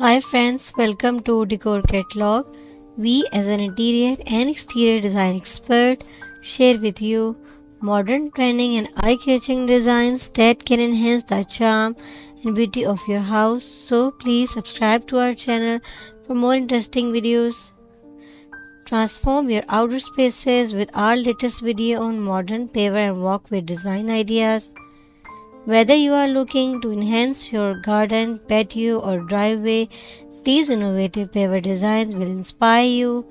Hi friends, welcome to Decor Catalog. We as an interior and exterior design expert share with you modern trending and eye-catching designs that can enhance the charm and beauty of your house. So please subscribe to our channel for more interesting videos. Transform your outer spaces with our latest video on modern paver and walkway design ideas. Whether you are looking to enhance your garden, patio, or driveway, these innovative paver designs will inspire you.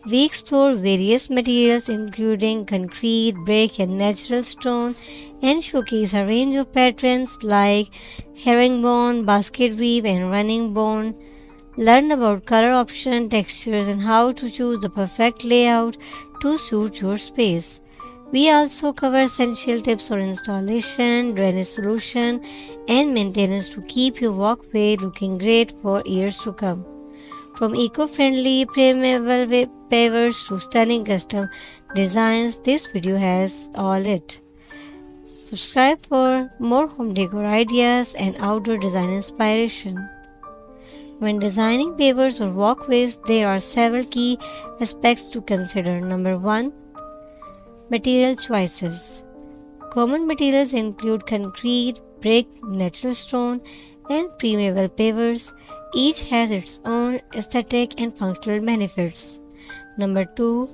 We explore various materials including concrete, brick, and natural stone, and showcase a range of patterns like herringbone, basket weave, and running bone. Learn about color option, textures, and how to choose the perfect layout to suit your space. We also cover essential tips on installation, drainage solution, and maintenance to keep your walkway looking great for years to come. From eco-friendly permeable pavers to stunning custom designs, this video has all it. Subscribe for more home decor ideas and outdoor design inspiration. When designing pavers or walkways, there are several key aspects to consider. Number 1. Material choices. Common materials include concrete, brick, natural stone, and permeable pavers. Each has its own aesthetic and functional benefits. Number 2.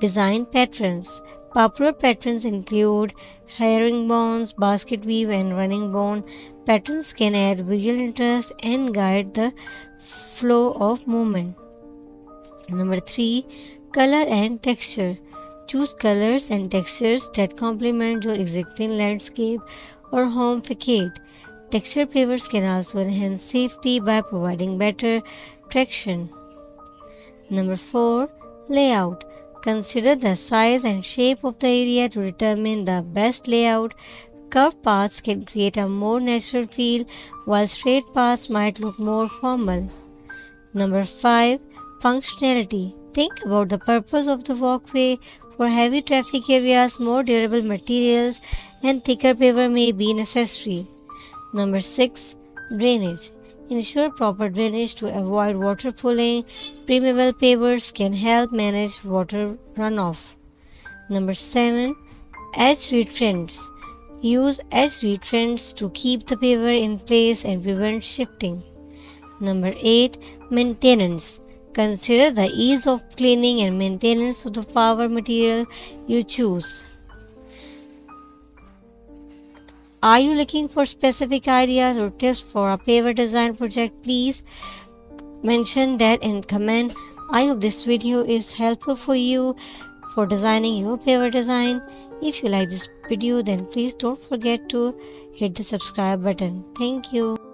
Design patterns. Popular patterns include herringbones, basket weave, and running bone. Patterns can add visual interest and guide the flow of movement. Number 3. Color and texture. Choose colors and textures that complement your existing landscape or home facade. Texture pavers can also enhance safety by providing better traction. Number 4. Layout. Consider the size and shape of the area to determine the best layout. Curved paths can create a more natural feel, while straight paths might look more formal. Number 5. Functionality. Think about the purpose of the walkway. For heavy traffic areas, more durable materials and thicker paver may be necessary. Number 6. Drainage. Ensure proper drainage to avoid water pooling. Permeable pavers can help manage water runoff. Number 7. Edge restraints. Use edge restraints to keep the paver in place and prevent shifting. Number 8. Maintenance. Consider the ease of cleaning and maintenance of the paver material you choose. Are you looking for specific ideas or tips for a paver design project? Please mention that in comment. I hope this video is helpful for you for designing your paver design. If you like this video, then please don't forget to hit the subscribe button. Thank you.